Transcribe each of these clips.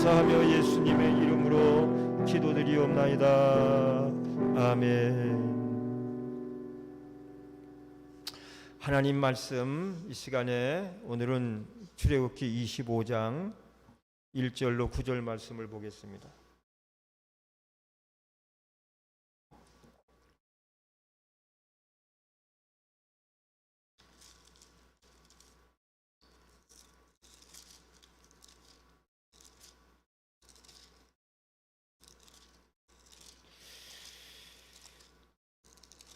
감사하며 예수님의 이름으로 기도드리옵나이다. 아멘. 하나님 말씀 이 시간에 오늘은 출애굽기 25장 1절로 9절 말씀을 보겠습니다.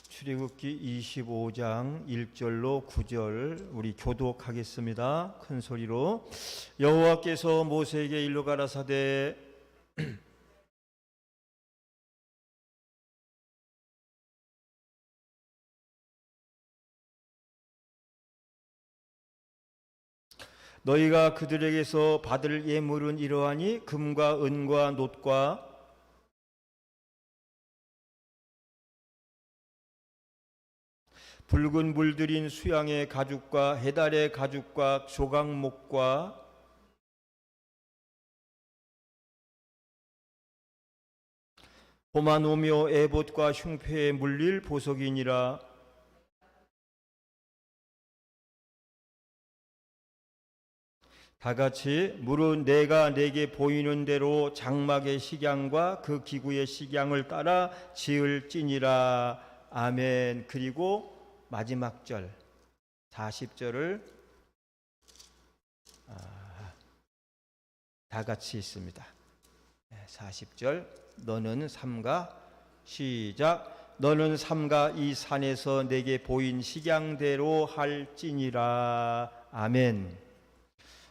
출애굽기 25장 1절로 9절 우리 교독하겠습니다. 큰 소리로. 여호와께서 모세에게 일러 가라사대 너희가 그들에게서 받을 예물은 이러하니 금과 은과 놋과 붉은 물들인 수양의 가죽과 해달의 가죽과 조각목과 봄한 오며 에봇과 흉패에 물릴 보석이니라. 다같이 물은 내가 내게 보이는 대로 장막의 식양과 그 기구의 식양을 따라 지을지니라. 아멘. 그리고 마지막 절 40절을 다 같이 있습니다. 40절 너는 삼가 시작. 너는 삼가 이 산에서 내게 보인 식양대로 할지니라. 아멘.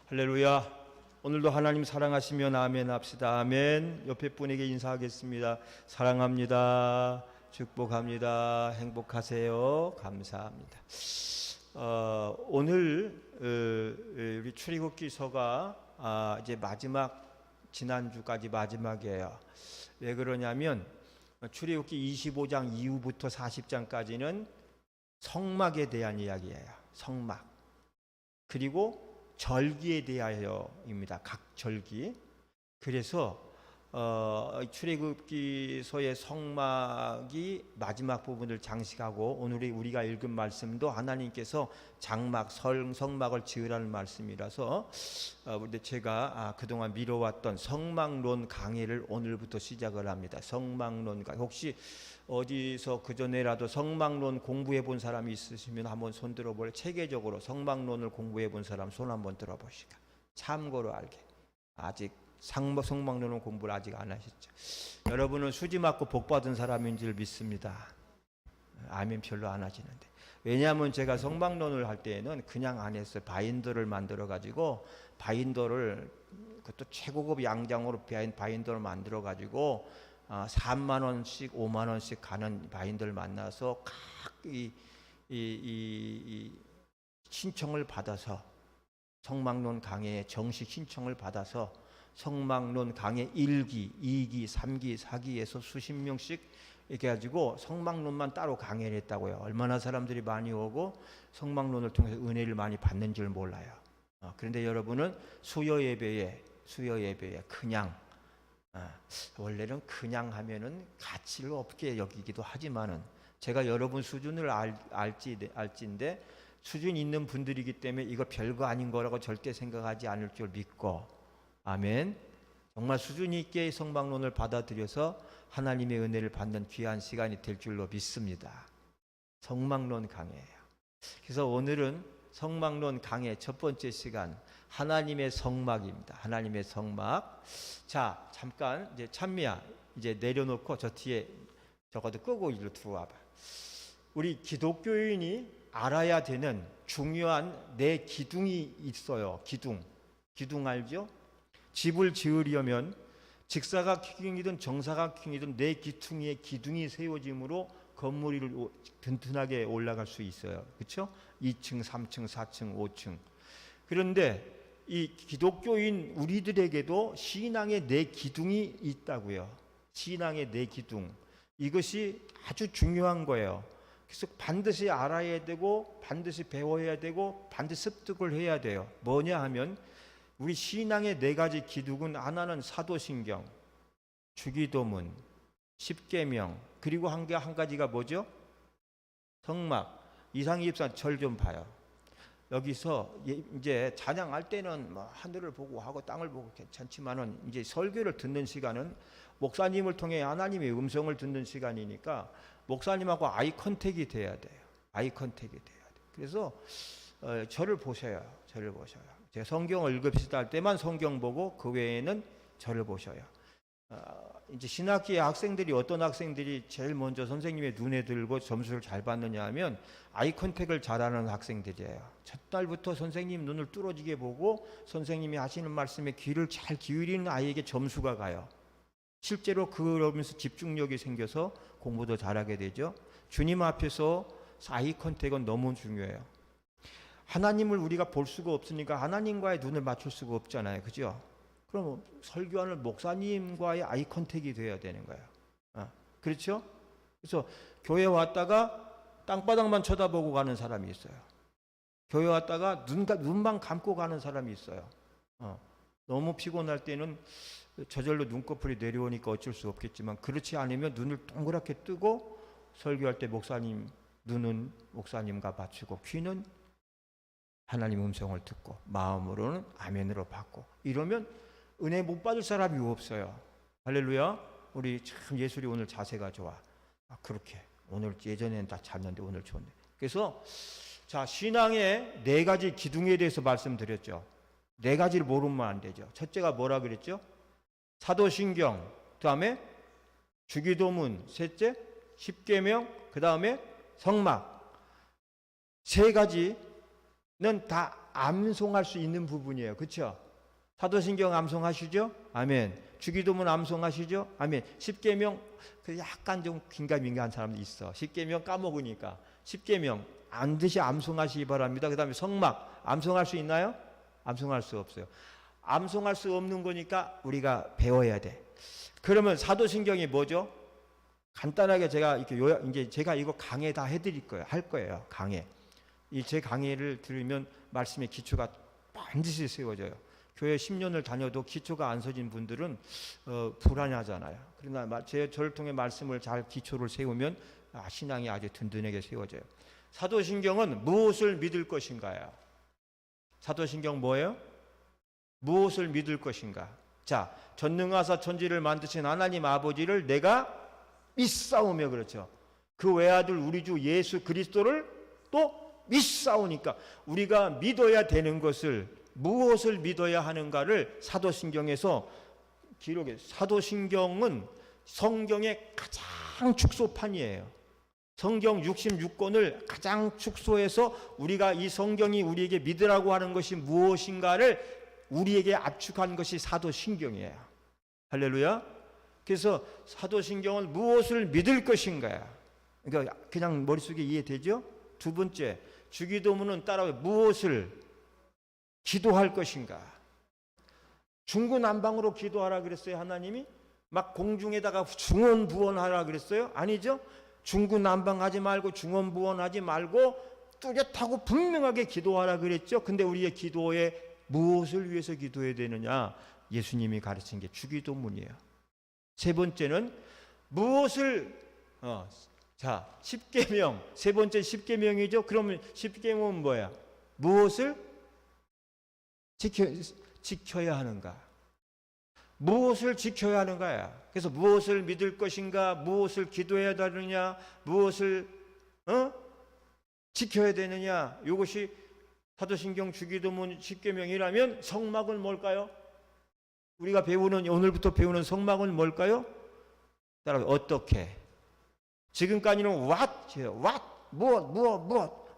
할렐루야. 오늘도 하나님 사랑하시면 아멘 합시다. 아멘. 옆에 분에게 인사하겠습니다. 사랑합니다. 축복합니다. 행복하세요. 감사합니다. 오늘 우리 출애굽기서가 이제 지난주까지 마지막이에요. 왜 그러냐면 출애굽기 25장 이후부터 40장까지는 성막에 대한 이야기예요. 성막. 그리고 절기에 대하여입니다. 각 절기. 그래서 출애굽기서의 성막이 마지막 부분을 장식하고 오늘 우리가 읽은 말씀도 하나님께서 장막, 성막을 지으라는 말씀이라서 근데 제가 그동안 미뤄왔던 성막론 강의를 오늘부터 시작을 합니다. 성막론 강의. 혹시 어디서 그전에라도 성막론 공부해 본 사람이 있으시면 한번 손 들어볼래요? 체계적으로 성막론을 공부해 본 사람 손 한번 들어보시까. 참고로 알게. 아직 성막론은 공부를 아직 안 하셨죠. 여러분은 수지 맞고 복 받은 사람인 줄 믿습니다. 아멘 별로 안 하시는데. 왜냐하면 제가 성막론을 할 때에는 그냥 안 했어요. 바인더를 만들어 가지고 그것도 최고급 양장으로 바인더를 만들어 가지고 3만 원씩 5만 원씩 가는 바인더를 만나서 각 이 신청을 받아서 성막론 강의에 정식 신청을 받아서 성막론 강의 1기, 2기, 3기, 4기에서 수십 명씩 이렇게 가지고 성막론만 따로 강의를 했다고요. 얼마나 사람들이 많이 오고 성막론을 통해서 은혜를 많이 받는 줄 몰라요. 그런데 여러분은 수요 예배에 그냥 원래는 그냥 하면은 가치를 없게 여기기도 하지만은 제가 여러분 수준을 알지인데 수준 있는 분들이기 때문에 이거 별거 아닌 거라고 절대 생각하지 않을 줄 믿고 아멘. 정말 수준 있게 성막론을 받아들여서 하나님의 은혜를 받는 귀한 시간이 될 줄로 믿습니다. 성막론 강해예요. 그래서 오늘은 성막론 강해 첫 번째 시간 하나님의 성막입니다. 하나님의 성막. 자, 잠깐 이제 찬미야 이제 내려놓고 저 뒤에 저거도 끄고 이리로 들어와봐. 우리 기독교인이 알아야 되는 중요한 네 기둥이 있어요. 기둥 알죠? 집을 지으려면 직사각형이든 정사각형이든 네 기둥의 기둥이 세워짐으로 건물이 튼튼하게 올라갈 수 있어요. 그렇죠? 2층, 3층, 4층, 5층. 그런데 이 기독교인 우리들에게도 신앙의 네 기둥이 있다고요. 신앙의 네 기둥. 이것이 아주 중요한 거예요. 그래서 반드시 알아야 되고 반드시 배워야 되고 반드시 습득을 해야 돼요. 뭐냐 하면 우리 신앙의 네 가지 기둥은 하나는 사도신경, 주기도문, 십계명, 그리고 한 가지가 뭐죠? 성막. 이상희 집사 절 좀 봐요. 여기서 이제 찬양할 때는 뭐 하늘을 보고 하고 땅을 보고 괜찮지만은 이제 설교를 듣는 시간은 목사님을 통해 하나님의 음성을 듣는 시간이니까 목사님하고 아이 컨택이 돼야 돼요. 아이 컨택이 돼야 돼요. 그래서 저를 보셔요. 저를 보셔요. 제가 성경을 읽읍시다 할 때만 성경 보고 그 외에는 저를 보셔요. 이제 신학기의 학생들이 어떤 학생들이 제일 먼저 선생님의 눈에 들고 점수를 잘 받느냐 하면 아이 컨택을 잘하는 학생들이에요. 첫날부터 선생님 눈을 뚫어지게 보고 선생님이 하시는 말씀에 귀를 잘 기울이는 아이에게 점수가 가요. 실제로 그러면서 집중력이 생겨서 공부도 잘하게 되죠. 주님 앞에서 아이 컨택은 너무 중요해요. 하나님을 우리가 볼 수가 없으니까 하나님과의 눈을 맞출 수가 없잖아요. 그죠? 그럼 설교하는 목사님과의 아이 컨택이 돼야 되는 거예요. 그렇죠? 그래서 교회 왔다가 땅바닥만 쳐다보고 가는 사람이 있어요. 교회 왔다가 눈만 감고 가는 사람이 있어요. 너무 피곤할 때는 저절로 눈꺼풀이 내려오니까 어쩔 수 없겠지만 그렇지 않으면 눈을 동그랗게 뜨고 설교할 때 목사님 눈은 목사님과 맞추고 귀는 하나님 음성을 듣고 마음으로는 아멘으로 받고 이러면 은혜 못 받을 사람이 없어요. 할렐루야. 우리 참 예술이 오늘 자세가 좋아. 그렇게 오늘 예전에는 다 잤는데 오늘 좋네. 그래서 자 신앙의 네 가지 기둥에 대해서 말씀드렸죠. 네 가지를 모르면 안 되죠. 첫째가 뭐라 그랬죠? 사도신경, 그 다음에 주기도문, 셋째 십계명, 그 다음에 성막. 세 가지는 다 암송할 수 있는 부분이에요. 그렇죠? 사도신경 암송하시죠? 아멘. 주기도문 암송하시죠? 아멘. 십계명 약간 좀 긴가민가한 사람도 있어. 십계명 까먹으니까. 십계명 반드시 암송하시기 바랍니다. 그 다음에 성막 암송할 수 있나요? 암송할 수 없어요. 암송할 수 없는 거니까 우리가 배워야 돼. 그러면 사도신경이 뭐죠? 간단하게 제가 이렇게 이제 제가 이거 강의 다 해드릴 거예요. 할 거예요. 강의. 이 제 강의를 들으면 말씀의 기초가 반드시 세워져요. 교회 10년을 다녀도 기초가 안 서진 분들은 불안하잖아요. 그러나 저를 통해 말씀을 잘 기초를 세우면 신앙이 아주 든든하게 세워져요. 사도신경은 무엇을 믿을 것인가요? 사도신경 뭐예요? 무엇을 믿을 것인가? 자, 전능하사 천지를 만드신 하나님 아버지를 내가 믿사오며 그렇죠. 그 외아들 우리 주 예수 그리스도를 또 믿사오니까 우리가 믿어야 되는 것을 무엇을 믿어야 하는가를 사도신경에서 기록해. 사도신경은 성경의 가장 축소판이에요. 성경 66권을 가장 축소해서 우리가 이 성경이 우리에게 믿으라고 하는 것이 무엇인가를 우리에게 압축한 것이 사도신경이에요. 할렐루야. 그래서 사도신경은 무엇을 믿을 것인가. 그러니까 그냥 머릿속에 이해되죠? 두 번째, 주기도문은 따라서 무엇을 기도할 것인가. 중구난방으로 기도하라 그랬어요. 하나님이 막 공중에다가 중언부언하라 그랬어요? 아니죠. 중구난방하지 말고 중언부언하지 말고 뚜렷하고 분명하게 기도하라 그랬죠. 근데 우리의 기도에 무엇을 위해서 기도해야 되느냐? 예수님이 가르친 게 주기도문이에요. 세 번째는 무엇을 자, 십계명. 세 번째 십계명이죠. 그러면 십계명은 뭐야? 무엇을 지켜야 하는가? 무엇을 지켜야 하는가야. 그래서 무엇을 믿을 것인가? 무엇을 기도해야 되느냐? 무엇을 지켜야 되느냐? 이것이 사도신경 주기도문 십계명이라면 성막은 뭘까요? 우리가 배우는 오늘부터 배우는 성막은 뭘까요? 따라서 어떻게? 지금까지는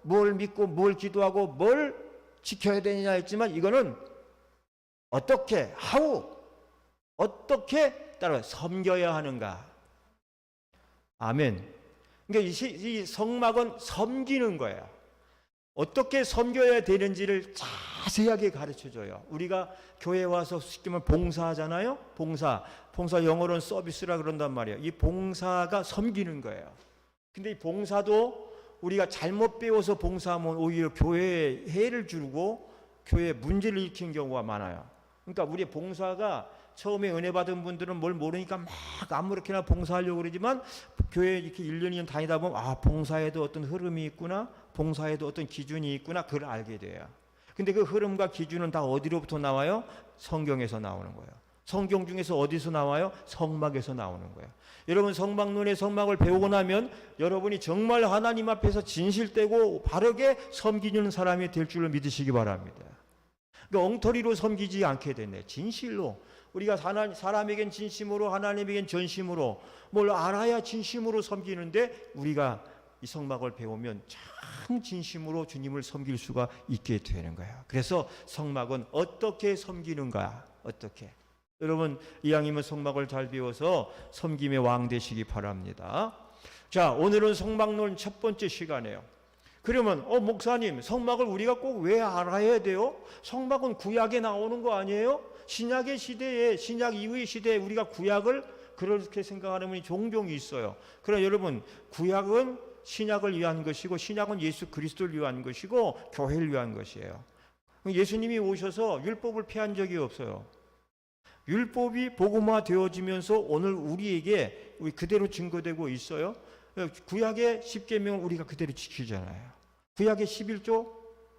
뭘 믿고 뭘 기도하고 뭘 지켜야 되느냐 했지만 이거는 어떻게 어떻게 따라 섬겨야 하는가. 아멘. 그러니까 이 성막은 섬기는 거예요. 어떻게 섬겨야 되는지를 자세하게 가르쳐줘요. 우리가 교회 와서 쉽게 말하면 봉사하잖아요. 봉사 영어로는 서비스라 그런단 말이에요. 이 봉사가 섬기는 거예요. 근데 이 봉사도 우리가 잘못 배워서 봉사하면 오히려 교회에 해를 주고 교회에 문제를 일으키는 경우가 많아요. 그러니까 우리 봉사가 처음에 은혜 받은 분들은 뭘 모르니까 막 아무렇게나 봉사하려고 그러지만 교회 이렇게 1년 2년 다니다 보면 아, 봉사에도 어떤 흐름이 있구나, 봉사에도 어떤 기준이 있구나, 그걸 알게 돼요. 근데 그 흐름과 기준은 다 어디로부터 나와요? 성경에서 나오는 거예요. 성경 중에서 어디서 나와요? 성막에서 나오는 거예요. 여러분, 성막론의 성막을 배우고 나면 여러분이 정말 하나님 앞에서 진실되고 바르게 섬기는 사람이 될 줄로 믿으시기 바랍니다. 그러니까 엉터리로 섬기지 않게 되네. 진실로. 우리가 사람에겐 진심으로, 하나님에겐 전심으로 뭘 알아야 진심으로 섬기는데, 우리가 이 성막을 배우면 참 진심으로 주님을 섬길 수가 있게 되는 거예요. 그래서 성막은 어떻게 섬기는가? 어떻게? 여러분, 이왕이면 성막을 잘 배워서 섬김의 왕 되시기 바랍니다. 자, 오늘은 성막론 첫 번째 시간이에요. 그러면 목사님, 성막을 우리가 꼭 왜 알아야 돼요? 성막은 구약에 나오는 거 아니에요? 신약의 시대에, 신약 이후의 시대에 우리가 구약을 그렇게 생각하는 분이 종종 있어요. 그러나 여러분, 구약은 신약을 위한 것이고 신약은 예수 그리스도를 위한 것이고 교회를 위한 것이에요. 예수님이 오셔서 율법을 폐한 적이 없어요. 율법이 복음화 되어지면서 오늘 우리에게 그대로 증거되고 있어요. 구약의 10계명을 우리가 그대로 지키잖아요. 구약의 11조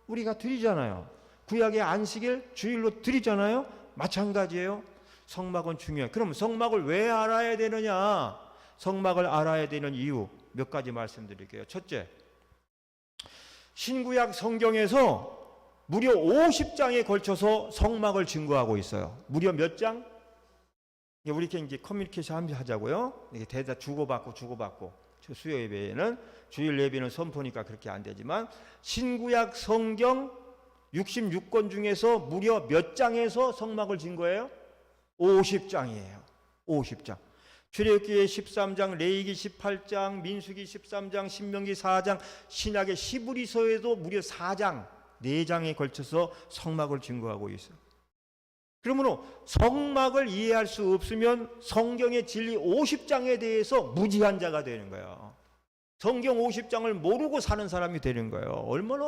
우리가 드리잖아요. 구약의 안식일 주일로 드리잖아요. 마찬가지예요. 성막은 중요해요. 그럼 성막을 왜 알아야 되느냐? 성막을 알아야 되는 이유 몇 가지 말씀드릴게요. 첫째, 신구약 성경에서 무려 50장에 걸쳐서 성막을 증거하고 있어요. 무려 몇 장? 우리 이렇게 커뮤니케이션 하자고요. 이렇게 대다 주고받고. 수요 예배는, 주일 예배는 선포니까 그렇게 안 되지만, 신구약 성경 66권 중에서 무려 몇 장에서 성막을 증거해요? 50장이에요. 50장. 출애굽기 13장, 레위기 18장, 민수기 13장, 신명기 4장, 신약의 히브리서에도 무려 4장, 4장에 걸쳐서 성막을 증거하고 있어요. 그러므로 성막을 이해할 수 없으면 성경의 진리 50장에 대해서 무지한 자가 되는 거예요. 성경 50장을 모르고 사는 사람이 되는 거예요. 얼마나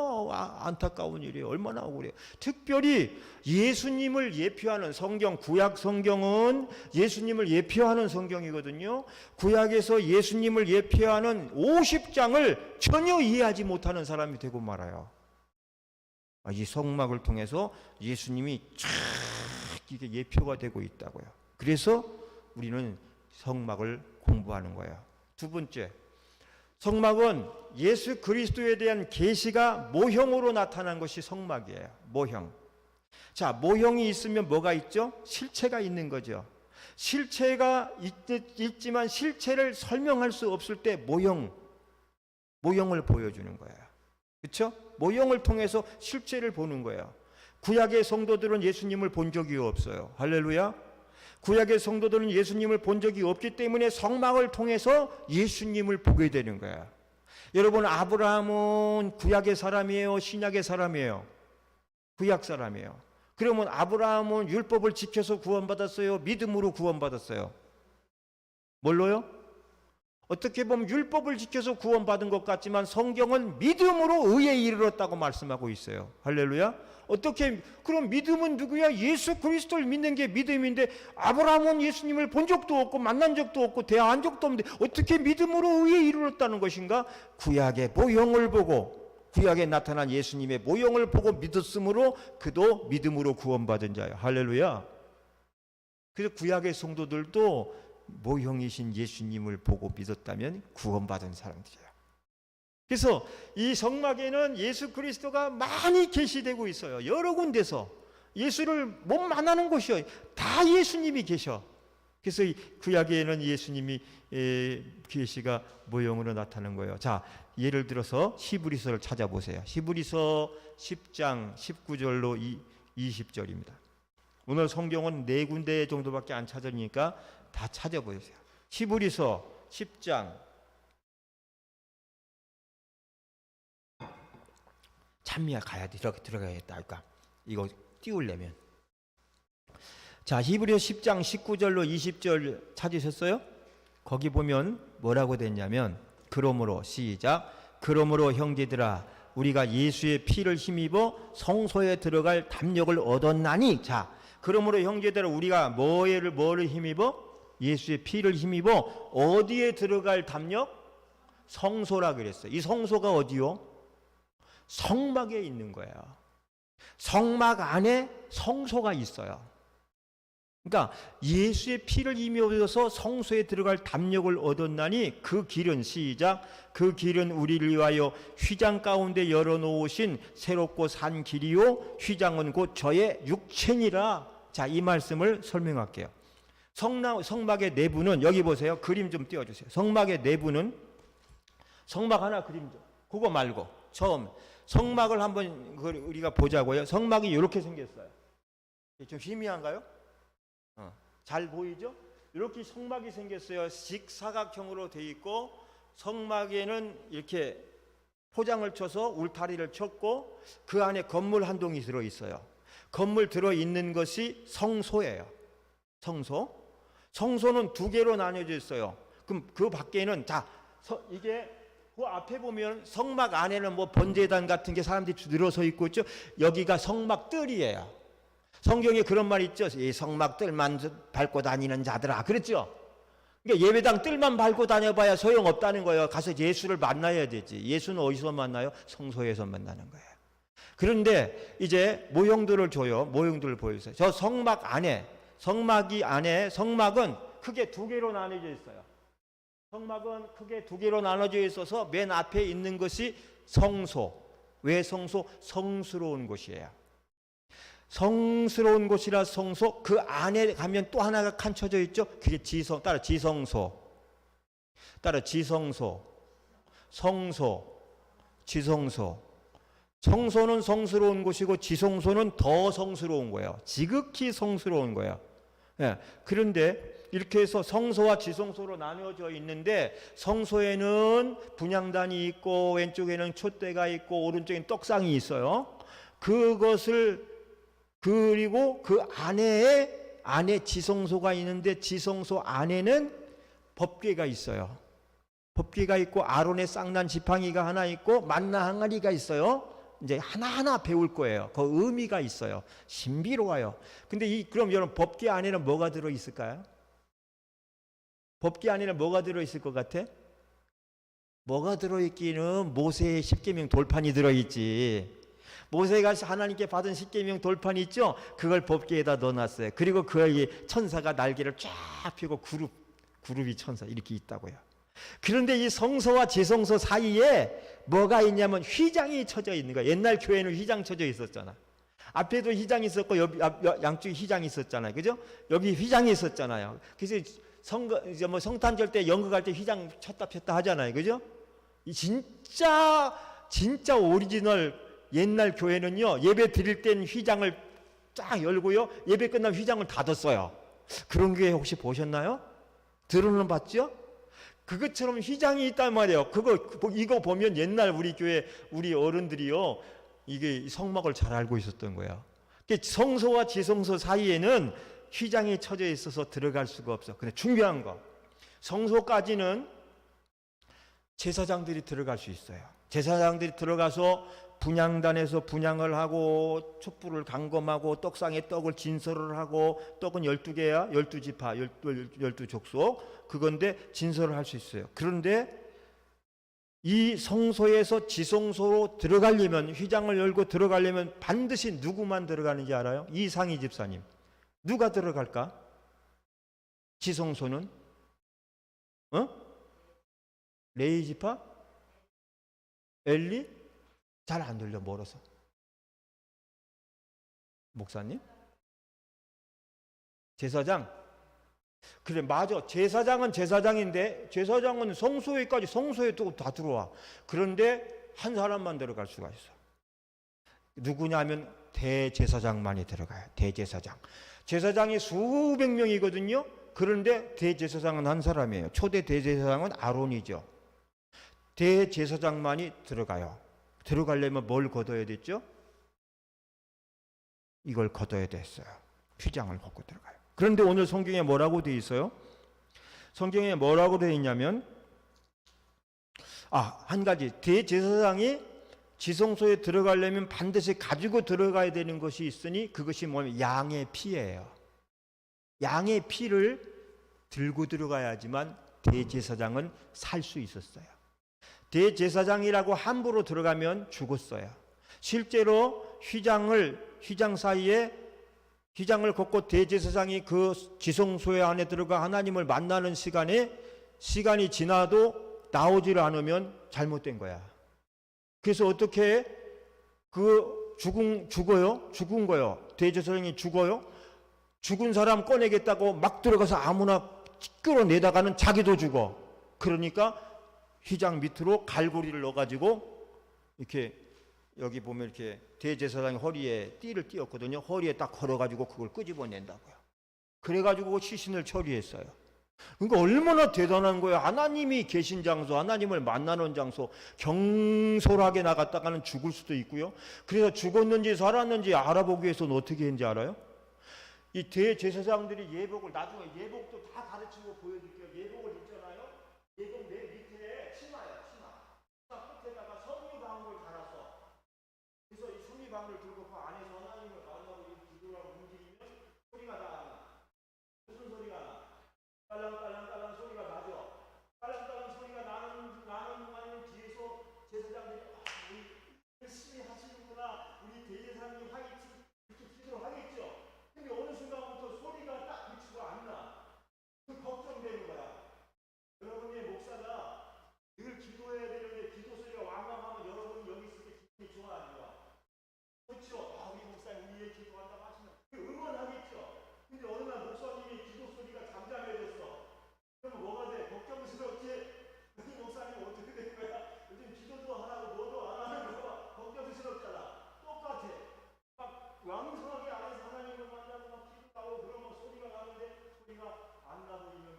안타까운 일이에요. 얼마나 억울해요. 특별히 예수님을 예표하는 성경, 구약 성경은 예수님을 예표하는 성경이거든요. 구약에서 예수님을 예표하는 50장을 전혀 이해하지 못하는 사람이 되고 말아요. 이 성막을 통해서 예수님이 쫙 이게 예표가 되고 있다고요. 그래서 우리는 성막을 공부하는 거예요. 두 번째, 성막은 예수 그리스도에 대한 계시가 모형으로 나타난 것이 성막이에요. 모형. 자, 모형이 있으면 뭐가 있죠? 실체가 있는 거죠. 실체가 있지만 실체를 설명할 수 없을 때 모형을 보여주는 거예요. 그렇죠? 모형을 통해서 실체를 보는 거예요. 구약의 성도들은 예수님을 본 적이 없어요. 할렐루야. 구약의 성도들은 예수님을 본 적이 없기 때문에 성막을 통해서 예수님을 보게 되는 거야. 여러분, 아브라함은 구약의 사람이에요? 신약의 사람이에요? 구약 사람이에요. 그러면 아브라함은 율법을 지켜서 구원받았어요? 믿음으로 구원받았어요? 뭘로요? 어떻게 보면 율법을 지켜서 구원받은 것 같지만 성경은 믿음으로 의에 이르렀다고 말씀하고 있어요. 할렐루야. 어떻게, 그럼 믿음은 누구야? 예수 그리스도를 믿는 게 믿음인데, 아브라함은 예수님을 본 적도 없고 만난 적도 없고 대화한 적도 없는데 어떻게 믿음으로 의에 이르렀다는 것인가? 구약의 모형을 보고, 구약에 나타난 예수님의 모형을 보고 믿었으므로 그도 믿음으로 구원받은 자예요. 할렐루야. 그래서 구약의 성도들도 모형이신 예수님을 보고 믿었다면 구원받은 사람들이에요. 그래서 이 성막에는 예수 그리스도가 많이 계시되고 있어요. 여러 군데서 예수를 못 만나는 곳이요. 다 예수님이 계셔. 그래서 이 구약에는 예수님이 계시가 모형으로 나타나는 거예요. 자, 예를 들어서 히브리서를 찾아보세요. 히브리서 10장 19절로 20절입니다. 오늘 성경은 4군데 정도밖에 안 찾으니까 다 찾아보세요. 히브리서 10장. 찬미야 가야 돼. 들어가야겠다. 그러니까 이거 띄우려면. 자, 히브리서 10장 19절로 20절 찾으셨어요? 거기 보면 뭐라고 됐냐면, 그러므로 시작. 그러므로 형제들아, 우리가 예수의 피를 힘입어 성소에 들어갈 담력을 얻었나니. 자, 그러므로 형제들 우리가 뭐를 힘입어? 예수의 피를 힘입어 어디에 들어갈 담력? 성소라 그랬어요. 이 성소가 어디요? 성막에 있는 거예요. 성막 안에 성소가 있어요. 그러니까 예수의 피를 힘입어서 성소에 들어갈 담력을 얻었나니 그 길은 시작. 그 길은 우리를 위하여 휘장 가운데 열어놓으신 새롭고 산 길이요 휘장은 곧 저의 육체니라. 자, 이 말씀을 설명할게요. 성막의 내부는 여기 보세요. 그림 좀 띄워주세요. 성막의 내부는 성막 하나 그림 좀. 그거 말고 처음 성막을 한번 우리가 보자고요. 성막이 이렇게 생겼어요. 좀 희미한가요? 잘 보이죠? 이렇게 성막이 생겼어요. 직사각형으로 돼 있고 성막에는 이렇게 포장을 쳐서 울타리를 쳤고 그 안에 건물 한 동이 들어 있어요. 건물 들어 있는 것이 성소예요. 성소는 두 개로 나뉘어져 있어요. 그럼 그 밖에는 이게 그 앞에 보면 성막 안에는 뭐 번제단 같은 게 사람들이 늘어서 있고 있죠. 여기가 성막 뜰이에요. 성경에 그런 말 있죠. 이 성막 뜰만 밟고 다니는 자들아. 그랬죠. 그러니까 예배당 뜰만 밟고 다녀봐야 소용없다는 거예요. 가서 예수를 만나야 되지. 예수는 어디서 만나요? 성소에서 만나는 거예요. 그런데 이제 모형들을 줘요. 모형들을 보여주세요. 저 성막 안에 성막은 크게 두 개로 나눠져 있어요. 성막은 크게 두 개로 나눠져 있어서 맨 앞에 있는 것이 성소. 왜 성소? 성스러운 곳이에요. 성스러운 곳이라 성소. 그 안에 가면 또 하나가 칸쳐져 있죠. 그게 지성소. 성소, 지성소. 성소는 성스러운 곳이고 지성소는 더 성스러운 거예요. 지극히 성스러운 거예요. 예. 그런데 이렇게 해서 성소와 지성소로 나누어져 있는데 성소에는 분향단이 있고 왼쪽에는 촛대가 있고 오른쪽에는 떡상이 있어요. 그리고 그 안에 지성소가 있는데 지성소 안에는 법궤가 있어요. 법궤가 있고 아론의 쌍난 지팡이가 하나 있고 만나 항아리가 있어요. 이제 하나하나 배울 거예요. 그 의미가 있어요. 신비로워요. 근데 그럼 여러분 법궤 안에는 뭐가 들어 있을까요? 법궤 안에는 뭐가 들어 있을 것 같아? 뭐가 들어 있기는 모세의 십계명 돌판이 들어 있지. 모세가 하나님께 받은 십계명 돌판이 있죠? 그걸 법궤에다 넣어놨어요. 그리고 그 천사가 날개를 쫙 펴고 그룹이 천사 이렇게 있다고요. 그런데 이 성소와 지성소 사이에 뭐가 있냐면 휘장이 쳐져 있는 거예요. 옛날 교회는 휘장 쳐져 있었잖아. 앞에도 휘장이 있었고 양쪽에 휘장이 있었잖아요. 그죠? 여기 휘장이 있었잖아요. 그래서 성탄절 때 연극할 때 휘장 쳤다 폈다 하잖아요. 그죠? 이 진짜 오리지널 옛날 교회는요, 예배 드릴 땐 휘장을 쫙 열고요, 예배 끝나면 휘장을 닫았어요. 그런 교회 혹시 보셨나요? 들어는 봤죠? 그것처럼 휘장이 있단 말이에요. 이거 보면 옛날 우리 교회 우리 어른들이요, 이게 성막을 잘 알고 있었던 거예요. 성소와 지성소 사이에는 휘장이 쳐져 있어서 들어갈 수가 없어. 근데 중요한 거, 성소까지는 제사장들이 들어갈 수 있어요. 제사장들이 들어가서 분향단에서 분향을 하고 촛불을 감금하고 떡상에 떡을 진설을 하고, 떡은 12개야 12지파 12족속 그건데 진설을 할 수 있어요. 그런데 이 성소에서 지성소로 들어가려면, 휘장을 열고 들어가려면 반드시 누구만 들어가는지 알아요? 이상희 집사님. 누가 들어갈까? 지성소는? 레위 지파? 엘리? 잘 안 들려, 멀어서. 목사님? 제사장? 그래, 맞아. 제사장은 제사장인데, 제사장은 성소에 또 다 들어와. 그런데 한 사람만 들어갈 수가 있어. 누구냐면 대제사장만이 들어가요. 대제사장. 제사장이 수백 명이거든요. 그런데 대제사장은 한 사람이에요. 초대 대제사장은 아론이죠. 대제사장만이 들어가요. 들어가려면 뭘 걷어야 됐죠? 이걸 걷어야 됐어요. 휘장을 걷고 들어가요. 그런데 오늘 성경에 뭐라고 되어 있어요? 성경에 뭐라고 되어 있냐면, 한 가지, 대제사장이 지성소에 들어가려면 반드시 가지고 들어가야 되는 것이 있으니 그것이 뭐냐면 양의 피예요. 양의 피를 들고 들어가야지만 대제사장은 살 수 있었어요. 대제사장이라고 함부로 들어가면 죽었어요. 실제로 휘장 사이에 휘장을 걷고 대제사장이 그 지성소에 안에 들어가 하나님을 만나는 시간이 지나도 나오지를 않으면 잘못된 거야. 그래서 어떻게 죽어요? 죽은 거요. 대제사장이 죽어요. 죽은 사람 꺼내겠다고 막 들어가서 아무나 끌어내다가는 자기도 죽어. 그러니까 휘장 밑으로 갈고리를 넣어가지고 이렇게 여기 보면 이렇게 대제사장이 허리에 띠를 띄었거든요. 허리에 딱 걸어가지고 그걸 끄집어낸다고요. 그래가지고 시신을 처리했어요. 그러니까 얼마나 대단한 거예요. 하나님이 계신 장소, 하나님을 만나는 장소, 경솔하게 나갔다가는 죽을 수도 있고요. 그래서 죽었는지 살았는지 알아보기 위해서는 어떻게 했는지 알아요? 이 대제사장들이 예복을, 나중에 예복도 다 가르치고 보여줄게요. 예복을 입잖아요. 예복 맨 밑에 치마예요. 치마 끝에다가 섬유방울을 달았어. 그래서 이 섬유방울을 들고 그 안에서 하나님을 만나고 기도하고 움직이면 소리가 나. 무슨 소리가 나? 깔랑깔랑 소리가 나죠. 깔랑깔랑 소리가 나는 동안에는 뒤에서 제사장들이 우리 열심히 하시는구나. 우리 대제사장님 화이팅 이렇게 기도를 하겠죠. 근데 어느 순간부터 소리가 딱 그치고 안 나. 그 걱정되는 거야. 여러분의 목사가 늘 기도해야 되는데 기도 소리가 왕왕하면 여러분이 여기 있을 때 기분이 좋아 안 좋아? 그렇죠. 우리 목사님 우리의 기도한다고 하시면 응원하겠죠. 근데 어느 날 목사님의 기도 소리가 잠잠해졌어. 그러면 뭐가 돼? 걱정스럽지? 우리 목사님 어떻게 된 거야? 요즘 기도도 안 하고 뭐도 안 하는 거야. 걱정스럽잖아. 똑같아. 막 왕성하게 안에서 하나님을 만나고 막 기도하고 그러면 소리가 나는데 소리가 안 나버리면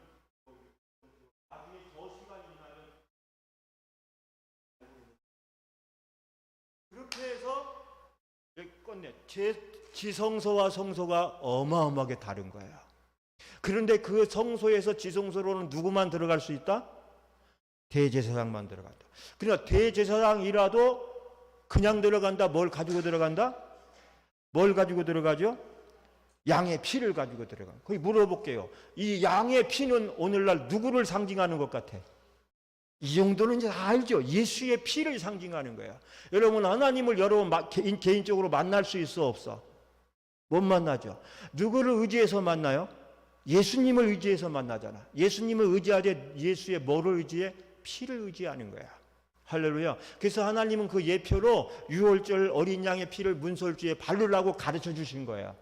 나중에 더 시간이 지나면 그렇게 해서 끝내 지성소와 성소가 어마어마하게 다른 거예요. 그런데 그 성소에서 지성소로는 누구만 들어갈 수 있다? 대제사장만 들어간다. 그러니까 대제사장이라도 그냥 들어간다. 뭘 가지고 들어간다? 뭘 가지고 들어가죠? 양의 피를 가지고 들어간다. 거기 물어볼게요. 이 양의 피는 오늘날 누구를 상징하는 것 같아? 이 정도는 이제 알죠. 예수의 피를 상징하는 거야. 여러분 하나님을 여러분 개인적으로 만날 수 있어 없어? 못 만나죠. 누구를 의지해서 만나요? 예수님을 의지해서 만나잖아. 예수님을 의지하되 예수의 뭐를 의지해? 피를 의지하는 거야. 할렐루야. 그래서 하나님은 그 예표로 유월절 어린 양의 피를 문설주에 바르라고 가르쳐 주신 거야.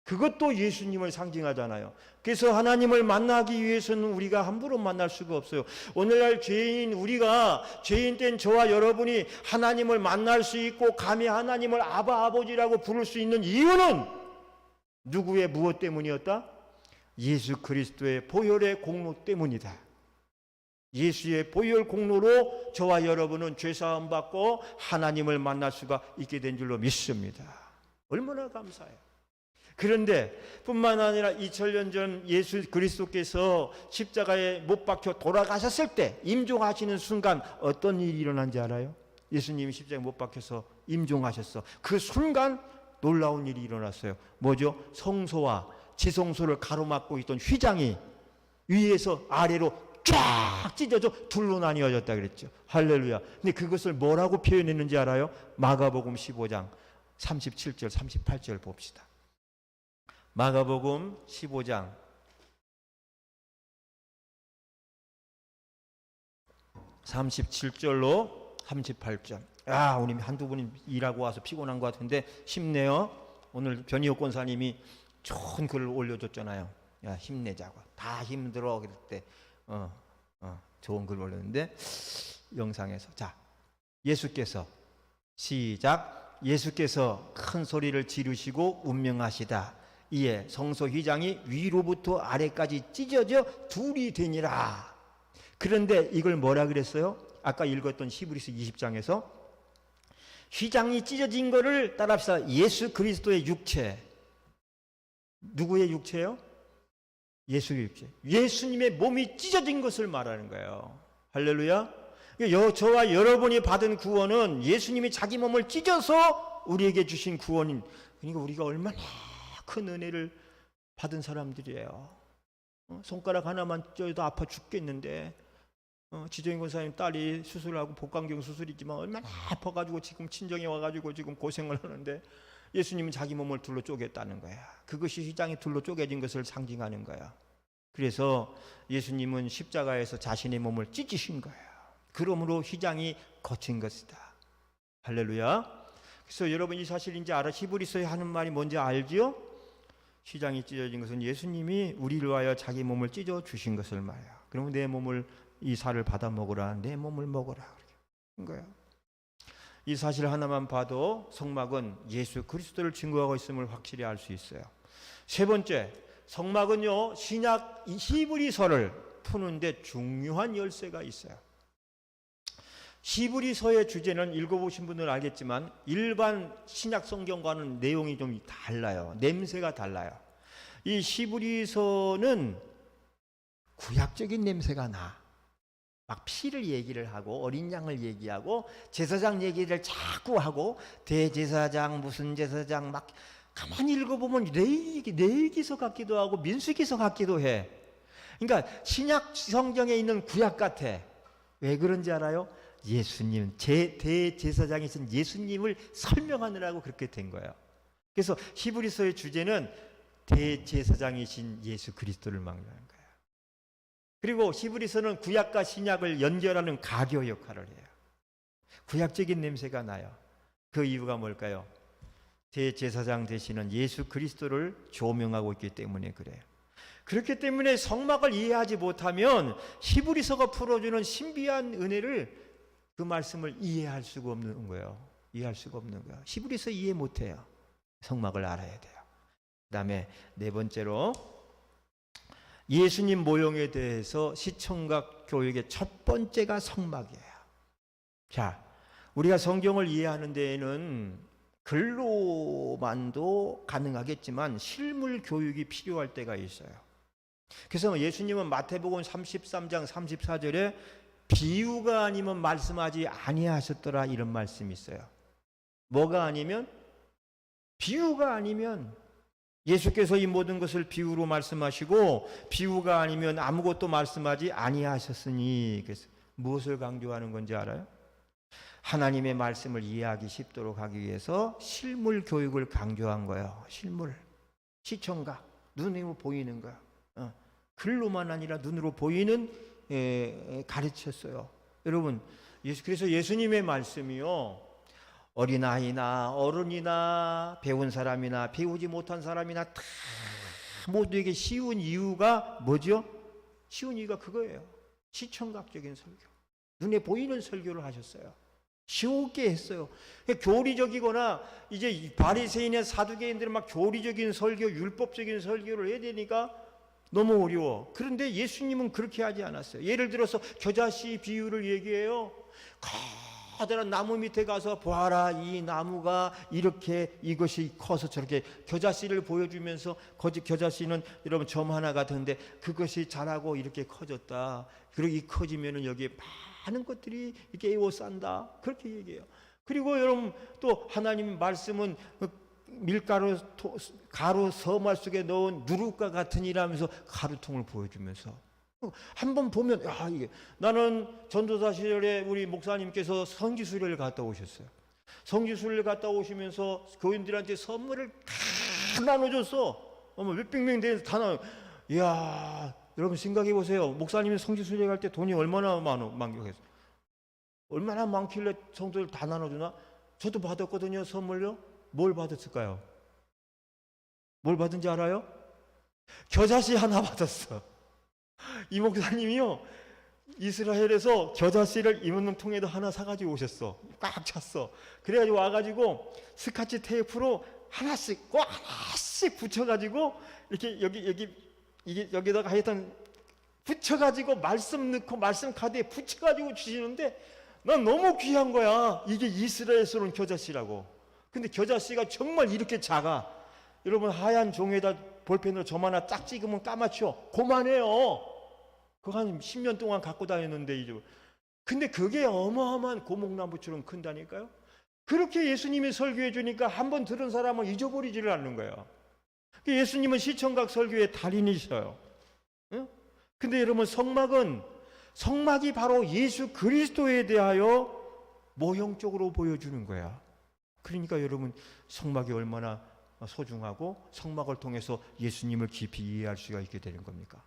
그것도 예수님을 상징하잖아요. 그래서 하나님을 만나기 위해서는 우리가 함부로 만날 수가 없어요. 오늘날 우리가 죄인 된 저와 여러분이 하나님을 만날 수 있고 감히 하나님을 아바 아버지라고 부를 수 있는 이유는 누구의 무엇 때문이었다? 예수 그리스도의 보혈의 공로 때문이다. 예수의 보혈 공로로 저와 여러분은 죄사함 받고 하나님을 만날 수가 있게 된 줄로 믿습니다. 얼마나 감사해요. 그런데 뿐만 아니라 2000년 전 예수 그리스도께서 십자가에 못 박혀 돌아가셨을 때 임종하시는 순간 어떤 일이 일어난지 알아요? 예수님이 십자가에 못 박혀서 임종하셨어. 그 순간 놀라운 일이 일어났어요. 뭐죠? 성소와 지성소를 가로막고 있던 휘장이 위에서 아래로 쫙 찢어져 둘로 나뉘어졌다 그랬죠. 할렐루야. 근데 그것을 뭐라고 표현했는지 알아요? 마가복음 15장 37절 38절 봅시다. 마가복음 15장 37절로 38절. 오늘 한두 분이 일하고 와서 피곤한 것 같은데 힘내요. 오늘 변희옥 권사님이 좋은 글을 올려줬잖아요. 야, 힘내자고. 다 힘들어 그럴 때 좋은 글 올렸는데 영상에서 자, 예수께서 시작. 예수께서 큰 소리를 지르시고 운명하시다. 이에 성소 휘장이 위로부터 아래까지 찢어져 둘이 되니라. 그런데 이걸 뭐라 그랬어요? 아까 읽었던 히브리서 20장에서 휘장이 찢어진 거를 따라합시다. 예수 그리스도의 육체. 누구의 육체요? 예수의 육체. 예수님의 몸이 찢어진 것을 말하는 거예요. 할렐루야. 저와 여러분이 받은 구원은 예수님이 자기 몸을 찢어서 우리에게 주신 구원인, 그러니까 우리가 얼마나 큰 은혜를 받은 사람들이에요. 손가락 하나만 쪄도 아파 죽겠는데, 지정인 권사님 딸이 수술하고 복강경 수술이지만 얼마나 아파가지고 지금 친정에 와가지고 지금 고생을 하는데, 예수님은 자기 몸을 둘로 쪼갰다는 거야. 그것이 휘장이 둘로 쪼개진 것을 상징하는 거야. 그래서 예수님은 십자가에서 자신의 몸을 찢으신 거야. 그러므로 휘장이 거친 것이다. 할렐루야. 그래서 여러분 이 사실 이제 알아. 히브리서에 하는 말이 뭔지 알지요? 휘장이 찢어진 것은 예수님이 우리를 위하여 자기 몸을 찢어 주신 것을 말이야. 그러면 내 몸을, 이 살을 받아 먹으라, 내 몸을 먹으라 그런 거야. 이 사실 하나만 봐도 성막은 예수 그리스도를 증거하고 있음을 확실히 알 수 있어요. 세 번째, 성막은요 신약 히브리서를 푸는데 중요한 열쇠가 있어요. 히브리서의 주제는 읽어보신 분들은 알겠지만 일반 신약 성경과는 내용이 좀 달라요. 냄새가 달라요. 이 히브리서는 구약적인 냄새가 나. 막 피를 얘기를 하고 어린 양을 얘기하고 제사장 얘기를 자꾸 하고 대제사장 무슨 제사장 막 가만히 읽어보면 레위기서 같기도 하고 민수기서 같기도 해. 그러니까 신약 성경에 있는 구약 같아. 왜 그런지 알아요? 예수님, 대제사장이신 예수님을 설명하느라고 그렇게 된 거예요. 그래서 히브리서의 주제는 대제사장이신 예수 그리스도를 말하는 거예요. 그리고 히브리서는 구약과 신약을 연결하는 가교 역할을 해요. 구약적인 냄새가 나요. 그 이유가 뭘까요? 대제사장 되시는 예수 그리스도를 조명하고 있기 때문에 그래요. 그렇기 때문에 성막을 이해하지 못하면 히브리서가 풀어주는 신비한 은혜를, 그 말씀을 이해할 수가 없는 거예요. 이해할 수가 없는 거예요. 히브리서 이해 못해요. 성막을 알아야 돼요. 그 다음에 네 번째로 예수님 모형에 대해서 시청각 교육의 첫 번째가 성막이에요. 자, 우리가 성경을 이해하는 데에는 글로만도 가능하겠지만 실물 교육이 필요할 때가 있어요. 그래서 예수님은 마태복음 33장 34절에 비유가 아니면 말씀하지 아니하셨더라 이런 말씀이 있어요. 뭐가 아니면? 비유가 아니면. 예수께서 이 모든 것을 비유로 말씀하시고 비유가 아니면 아무것도 말씀하지 아니하셨으니. 그래서 무엇을 강조하는 건지 알아요? 하나님의 말씀을 이해하기 쉽도록 하기 위해서 실물 교육을 강조한 거예요. 실물, 시청각, 눈으로 보이는 거, 글로만 아니라 눈으로 보이는 가르쳤어요. 여러분, 그래서 예수님의 말씀이요, 어린아이나 어른이나 배운 사람이나 배우지 못한 사람이나 다 모두에게 쉬운 이유가 뭐죠? 쉬운 이유가 그거예요. 시청각적인 설교, 눈에 보이는 설교를 하셨어요. 쉽게 했어요. 교리적이거나 이제 바리새인의 사두개인들은 막 교리적인 설교, 율법적인 설교를 해야 되니까 너무 어려워. 그런데 예수님은 그렇게 하지 않았어요. 예를 들어서 겨자씨 비유를 얘기해요. 커다란 나무 밑에 가서 보아라, 이 나무가 이렇게 이것이 커서 저렇게, 겨자씨를 보여주면서 겨자씨는 여러분 점 하나 같은데 그것이 자라고 이렇게 커졌다. 그리고 이 커지면은 여기에 많은 것들이 이렇게 에워싼다. 그렇게 얘기해요. 그리고 여러분 또 하나님 말씀은 밀가루 가루 서말 속에 넣은 누룩과 같으니라면서 가루통을 보여주면서 한번 보면, 야, 이게, 나는 전도사 시절에 우리 목사님께서 성지순례를 갔다 오셨어요. 성지순례를 갔다 오시면서 교인들한테 선물을 다 나눠줬어. 몇백 명 돼서 다 나눠. 이야, 여러분 생각해 보세요. 목사님이 성지순례 갈 때 돈이 얼마나 많겠어요? 얼마나 많길래 성도들 다 나눠주나? 저도 받았거든요, 선물요. 뭘 받았을까요? 뭘 받은지 알아요? 겨자씨 하나 받았어. 이 목사님이요, 이스라엘에서 겨자씨를 이문통에도 하나 사가지고 오셨어. 꽉 찼어. 그래가지고 와가지고 스카치 테이프로 하나씩 꼭 하나씩 붙여가지고 이렇게 여기다가 하여튼 붙여가지고 말씀 넣고 말씀 카드에 붙여가지고 주시는데 난 너무 귀한 거야. 이게 이스라엘에서는 겨자씨라고. 근데 겨자씨가 정말 이렇게 작아. 여러분 하얀 종에다 볼펜으로 점 하나 딱 찍으면 까맣죠? 그만해요. 그거 한 10년 동안 갖고 다녔는데 이제 근데 그게 어마어마한 고목나무처럼 큰다니까요. 그렇게 예수님이 설교해 주니까 한번 들은 사람은 잊어버리지를 않는 거예요. 예수님은 시청각 설교의 달인이셔요. 근데 여러분, 성막이 바로 예수 그리스도에 대하여 모형적으로 보여주는 거야. 그러니까 여러분, 성막이 얼마나 소중하고 성막을 통해서 예수님을 깊이 이해할 수가 있게 되는 겁니까?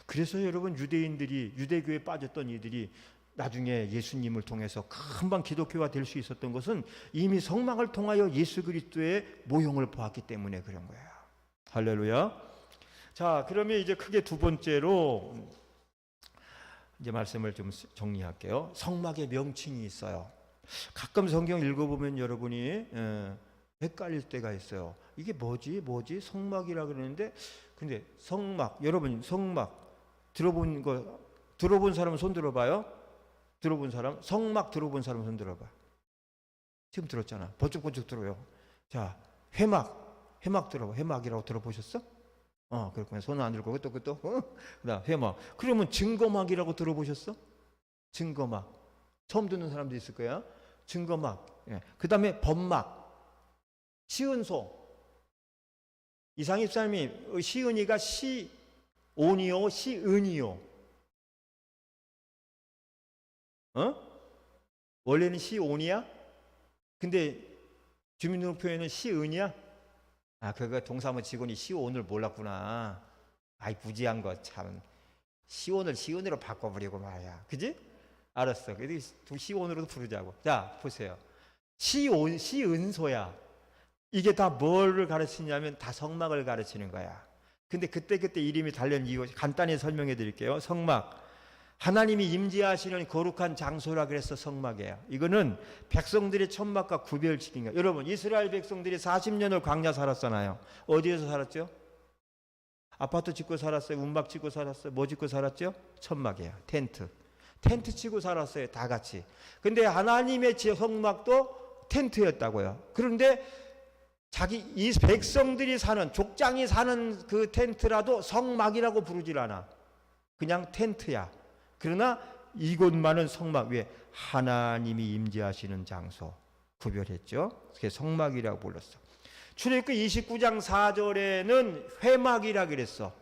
그래서 여러분, 유대교에 빠졌던 이들이 나중에 예수님을 통해서 금방 기독교가 될 수 있었던 것은 이미 성막을 통하여 예수 그리스도의 모형을 보았기 때문에 그런 거예요. 할렐루야. 자, 그러면 이제 크게 두 번째로 이제 말씀을 좀 정리할게요. 성막의 명칭이 있어요. 가끔 성경 읽어보면 여러분이 헷갈릴 때가 있어요. 이게 뭐지? 성막이라 그러는데, 근데 성막, 여러분 성막 들어본 사람은 손 들어봐요. 들어본 사람, 성막 들어본 사람 손 들어봐. 지금 들었잖아. 번쩍번쩍 들어요. 자, 회막 들어봐. 회막이라고 들어보셨어? 그렇구나. 손 안 들고 또 그다음 회막. 그러면 증거막이라고 들어보셨어? 증거막. 처음 듣는 사람도 있을 거야. 증거막. 예. 그다음에 범막. 시은소. 이상입사님이 시은이가 시온이요, 시은이요? 원래는 시온이야? 근데 주민등록표에는 시은이야? 그거 동사무 직원이 시온을 몰랐구나. 아이, 무지한 거 참. 시온을 시은으로 바꿔버리고 말이야. 그지? 알았어. 그래도 시온으로도 부르자고. 자, 보세요. 시은소야. 이게 다 뭐를 가르치냐면 다 성막을 가르치는 거야. 근데 그때 이름이 달린 이유 간단히 설명해 드릴게요. 성막. 하나님이 임재하시는 거룩한 장소라 그래서 성막이에요. 이거는 백성들의 천막과 구별시킨 거예요. 여러분, 이스라엘 백성들이 40년을 광야 살았잖아요. 어디에서 살았죠? 아파트 짓고 살았어요? 운박 짓고 살았어요? 뭐 짓고 살았죠? 천막이에요. 텐트 치고 살았어요. 다 같이. 근데 하나님의 성막도 텐트였다고요. 그런데 이 백성들이 사는, 족장이 사는 그 텐트라도 성막이라고 부르질 않아. 그냥 텐트야. 그러나 이곳만은 성막, 왜? 하나님이 임재하시는 장소 구별했죠. 그게 성막이라고 불렀어. 출애굽기 29장 4절에는 회막이라 그랬어.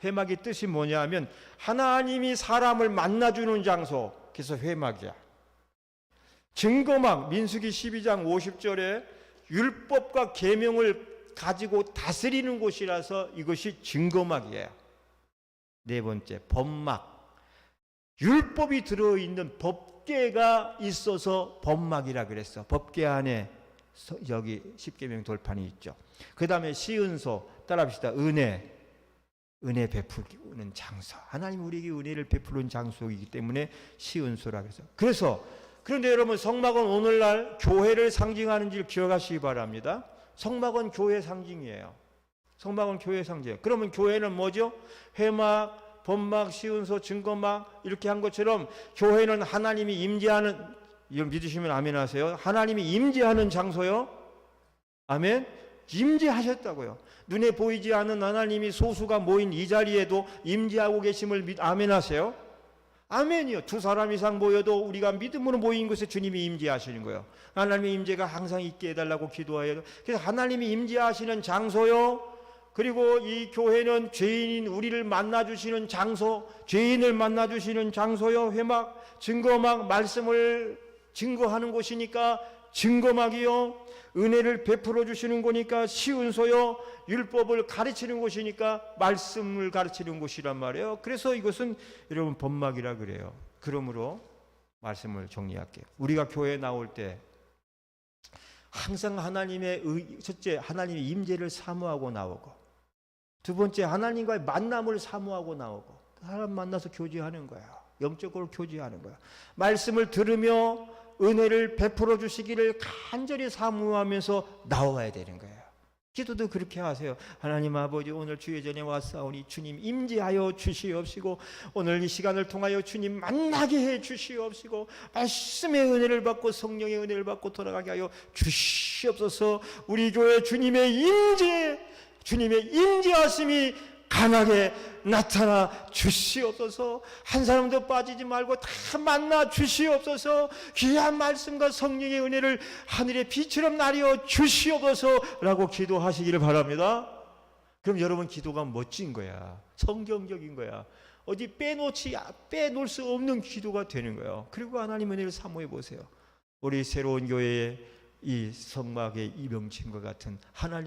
회막의 뜻이 뭐냐면 하나님이 사람을 만나주는 장소. 그래서 회막이야. 증거막, 민수기 12장 50절에 율법과 계명을 가지고 다스리는 곳이라서 이것이 증거막이에요. 네 번째, 범막. 율법이 들어있는 법궤가 있어서 범막이라 그랬어. 법궤 안에 여기 십계명 돌판이 있죠. 그 다음에 시은소, 따라합시다. 은혜 베푸는 장소. 하나님 우리에게 은혜를 베푸는 장소이기 때문에 시은소라 그래서 그런데 여러분, 성막은 오늘날 교회를 상징하는 줄 기억하시기 바랍니다. 성막은 교회 상징이에요. 그러면 교회는 뭐죠? 회막, 범막, 시은소, 증거막 이렇게 한 것처럼 교회는 하나님이 임재하는, 이걸 믿으시면 아멘 하세요. 하나님이 임재하는 장소요. 아멘. 임재하셨다고요. 눈에 보이지 않는 하나님이 소수가 모인 이 자리에도 임재하고 계심을 아멘 하세요. 아멘이요. 두 사람 이상 모여도 우리가 믿음으로 모인 곳에 주님이 임재하시는 거예요. 하나님의 임재가 항상 있게 해달라고 기도해요. 그래서 하나님이 임재하시는 장소요. 그리고 이 교회는 죄인인 우리를 만나주시는 장소, 죄인을 만나주시는 장소요. 회막, 증거막, 말씀을 증거하는 곳이니까 증거막이요. 은혜를 베풀어 주시는 거니까 시은소요. 율법을 가르치는 곳이니까 말씀을 가르치는 곳이란 말이에요. 그래서 이것은 여러분 범막이라 그래요. 그러므로 말씀을 정리할게요. 우리가 교회에 나올 때 항상 첫째, 하나님의 임재를 사모하고 나오고, 두 번째, 하나님과의 만남을 사모하고 나오고, 사람 만나서 교제하는 거야. 영적으로 교제하는 거야. 말씀을 들으며 은혜를 베풀어 주시기를 간절히 사모하면서 나와야 되는 거예요. 기도도 그렇게 하세요. 하나님 아버지, 오늘 주의 전에 왔사오니 주님 임재하여 주시옵시고, 오늘 이 시간을 통하여 주님 만나게 해 주시옵시고, 말씀의 은혜를 받고 성령의 은혜를 받고 돌아가게 하여 주시옵소서. 우리 교회 주님의 임재하심이 강하게 나타나 주시옵소서. 한 사람도 빠지지 말고 다 만나 주시옵소서. 귀한 말씀과 성령의 은혜를 하늘의 빛처럼 나려 주시옵소서라고 기도하시기를 바랍니다. 그럼 여러분 기도가 멋진 거야. 성경적인 거야. 어디 빼놓을 수 없는 기도가 되는 거예요. 그리고 하나님 은혜를 사모해 보세요. 우리 새로운 교회의 이 성막의 이명진과 같은 하나님